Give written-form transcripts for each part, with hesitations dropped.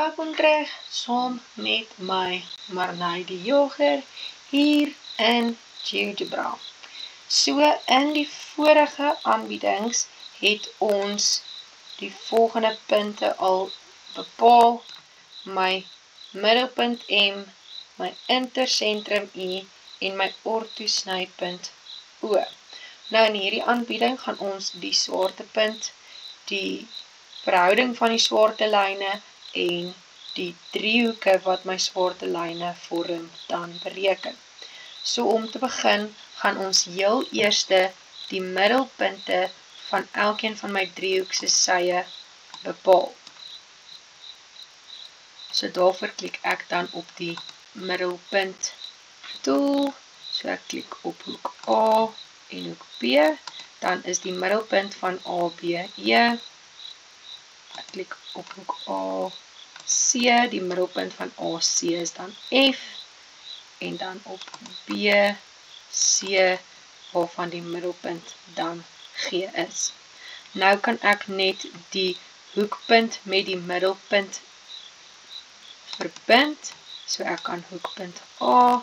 Welkom terug saam met my Marnay die Jager hier in GeoGebra. So in die vorige aanbiedings het ons die volgende punte al bepaal: my middelpunt M, my intersentrum I en my ortosnypunt O. Nou in hierdie aanbieding gaan ons die swaartepunt, die verhouding van die swaartelyne en die driehoeke wat my swaartelyne vorm dan bereken. So om te begin gaan ons heel eerste die middelpunte van elkeen van my driehoekse sye bepaal. So daarvoor klik ek dan op die middelpunt tool. So ek klik op hoek A en hoek B. Dan is die middelpunt van ABE. Ek klik op hoek AC, die middelpunt van AC is dan F, en dan op BC, waarvan die middelpunt dan G is. Nou kan ek net die hoekpunt met die middelpunt verbind, so ek kan hoekpunt A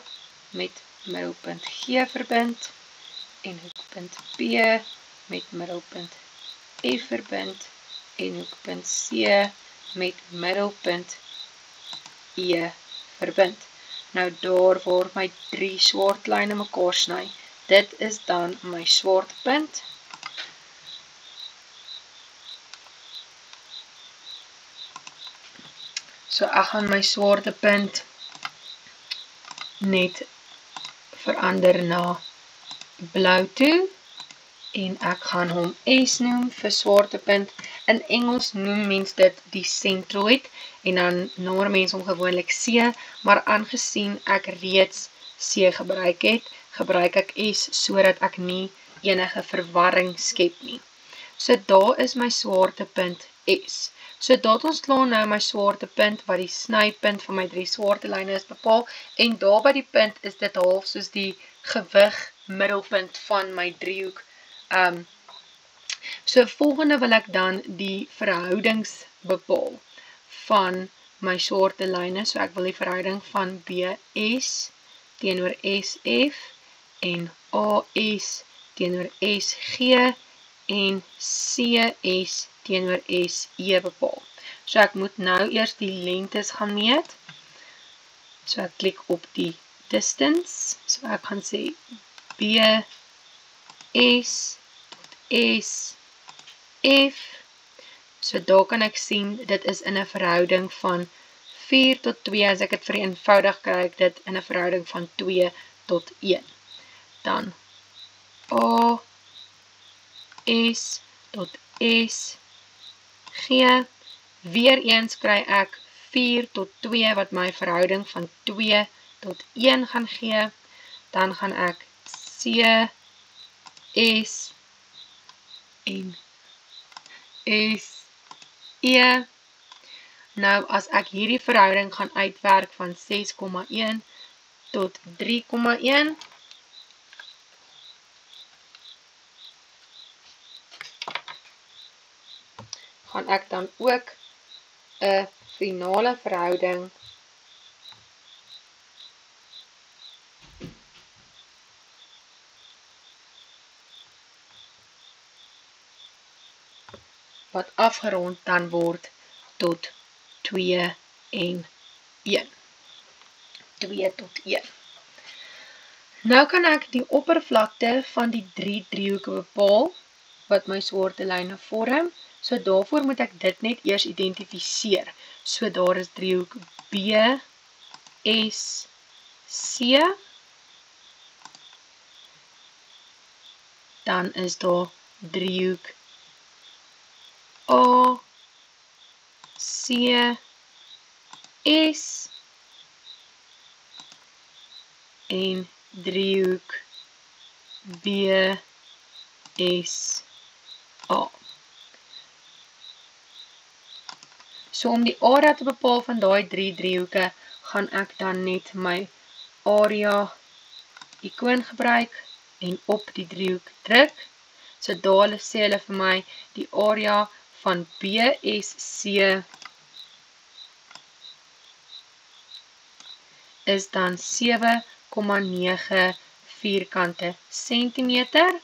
met middelpunt G verbind, en hoekpunt B met middelpunt F verbind, en hoekpunt C met middelpunt E verbind. Nou daar waar my drie swaartlyne mekaar sny, dit is dan my swaartepunt. So ek gaan my swaartepunt net verander na blou toe, en ek gaan hom S noem vir swaartepunt. In Engels noem mens dit die centroid, en dan noem mens hom gewoonlik C, maar aangesien ek reeds C gebruik het, gebruik ek S, sodat ek nie enige verwarring skep nie. So daar is my swaartepunt S. So daar het ons klaar nou my swaartepunt, wat die snypunt van my drie swaartelyne is bepaal, en daar by die punt is dit half soos die gewig middelpunt van my driehoek. So volgende wil ek dan die verhoudings bepaal van my swaartelyne. So ek wil die verhouding van BS teenoor SF en AS teenoor SG en CS teenoor SE bepaal. So ek moet nou eers die lengtes gaan meet. So ek klik op die distance. So ek gaan sê BS SF. So daar kan ek sien, dit is in 'n verhouding van 4 tot 2, as ek dit vereenvoudig kry ek dit in 'n verhouding van 2 tot 1. Dan AS tot SG, weer eens kry ek 4 tot 2, wat my verhouding van 2 tot 1 gaan gee. Dan gaan ek CS en SE. Nou as ek hierdie verhouding gaan uitwerk van 6,1 tot 3,1, gaan ek dan ook 'n finale verhouding wat afgerond dan word tot 2 en 1. 2 tot 1. Nou kan ek die oppervlakte van die drie driehoeke bepaal, wat my swaartelyne vorm. So daarvoor moet ek dit net eers identifiseer. So daar is driehoek BSC, dan is daar driehoek ACS en driehoek BSA. So om die area te bepaal van daai drie driehoeke, gaan ek dan net my area ikoon gebruik en op die driehoek druk. So daar sê hulle vir my die area van BSC is dan 7,9 vierkante sentimeter.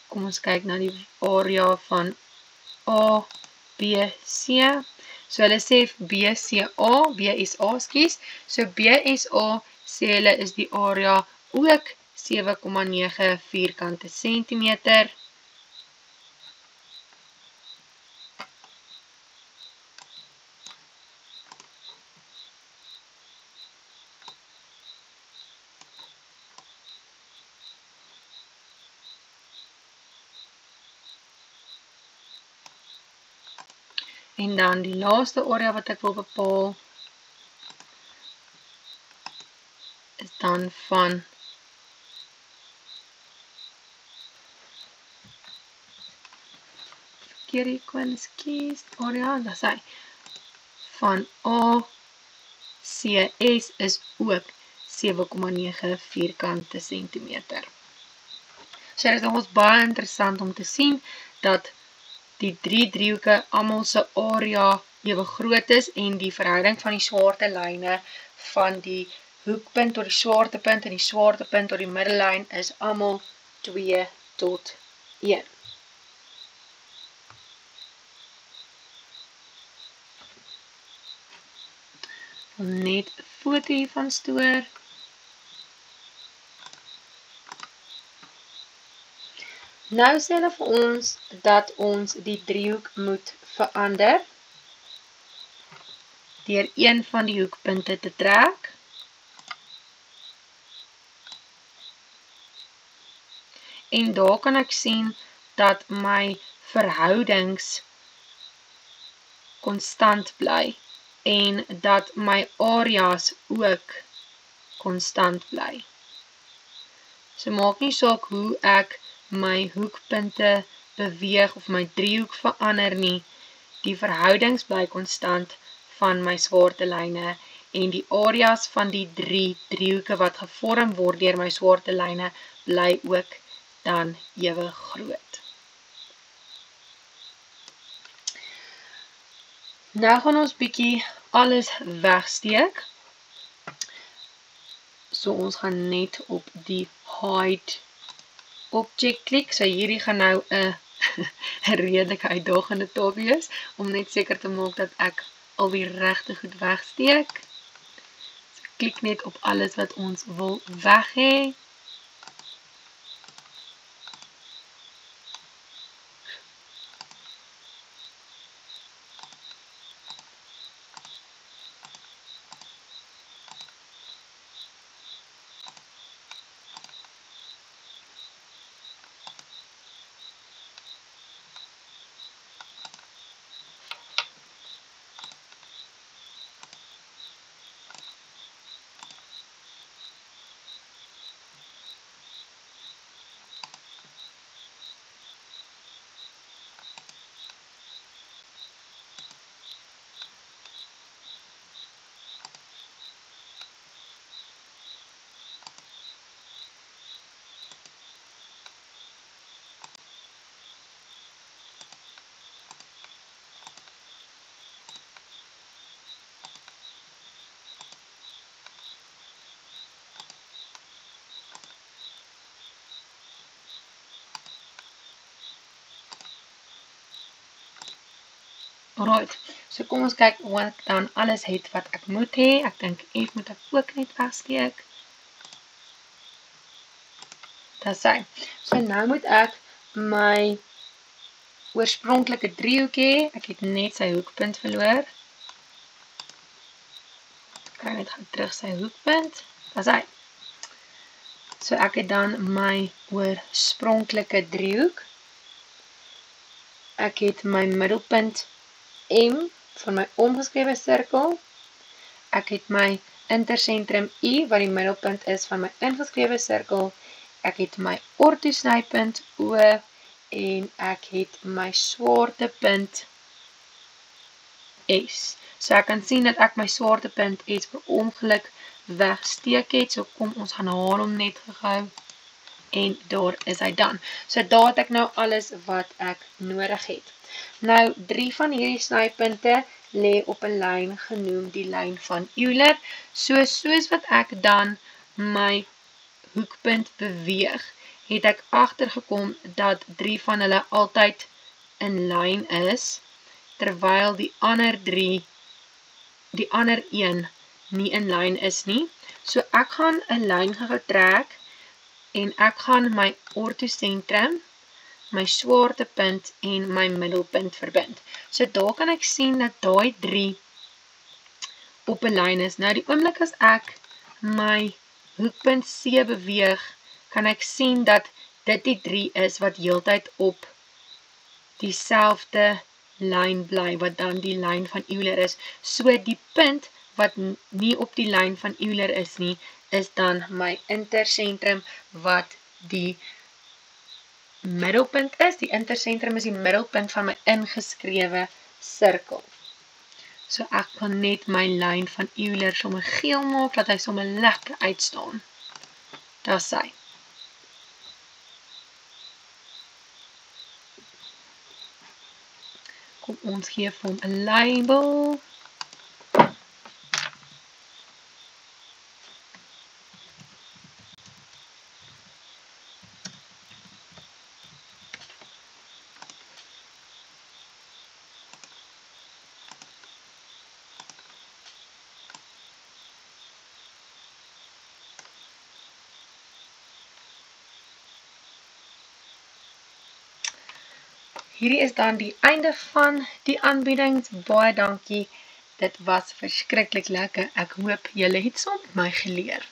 Kom ons kyk na die area van A, B, C. So hulle sê BCA, BSA, skus. So BSA sê hulle is die area ook 7,9 vierkante sentimeter. En dan die laaste area wat ek wil bepaal is dan van area, dat is hy, van ACS is ook 7,9 vierkante sentimeter. So dit is nogals baie interessant om te sien dat die 3 driehoeke almal se area ewe groot is en die verhouding van die swarte lyne van die hoekpunt tot die swaartepunt en die swaartepunt tot die middellyn is almal 2:1. Net 'n foto hiervan stoor. Nou sê hulle vir ons dat ons die driehoek moet verander deur een van die hoekpunte te trek. En daar kan ek sien dat my verhoudings konstant bly en dat my areas ook konstant bly. So maak nie saak hoe ek my hoekpunte beweeg of my driehoek verander nie, die verhoudings bly konstant van my swarte lyne en die areas van die 3 driehoeke wat gevorm word deur my swarte lyne bly ook dan ewe groot. Nou gaan ons bietjie alles wegsteek. So ons gaan net op die hide object klik. So hierdie gaan nou 'n redelike uitdagende taak wees om net seker te maak dat ek al die regte goed wegsteek. So klik net op alles wat ons wil weg hê. Alright, so kom ons kyk wat ek dan alles het wat ek moet hê. Ek dink F moet ek ook net wegsteek. Dat is hy. So nou moet ek my oorspronklike driehoek hê. Ek het net sy hoekpunt verloor. Ek kry net gou terug sy hoekpunt. Dat is hy. So ek het dan my oorspronklike driehoek. Ek het my middelpunt M van my omgeskrewe sirkel. Ek het my intersentrum I wat die middelpunt is van my ingeskrewe sirkel. Ek het my ortosnypunt O en ek het my swaartepunt S. So ek kan sien dat ek my swaartepunt S per ongeluk wegsteek het. So kom ons gaan haal hom net gehou en daar is hy dan. So daar het ek nou alles wat ek nodig het. Nou, 3 van hierdie snypunte lê op 'n lyn genoem die lyn van Euler. Soos wat ek dan my hoekpunt beweeg, het ek agtergekom dat 3 van hulle altyd in lyn is, terwyl die ander een nie in lyn is nie. So ek gaan 'n lyn gou trek en ek gaan my ortosentrum, my swaartepunt en my middelpunt verbind. So daar kan ek sien dat daai 3 op 'n lyn is. Nou die oomblik as ek my hoekpunt C beweeg, kan ek sien dat dit die 3 is wat heeltyd op dieselfde lyn bly, wat dan die lyn van Euler is. So die punt wat nie op die lyn van Euler is nie, is dan my intersentrum wat die middelpunt is. Die intersentrum is die middelpunt van my ingeskrewe sirkel. So ek kan net my lyn van Euler sommer geel maak, dat hy sommer lekker uitstaan. Daar is hy. Kom ons gee vir hom 'n label. Hierdie is dan die einde van die aanbiedings. Baie dankie. Dit was verskriklik lekker. Ek hoop julle het saam met my geleer.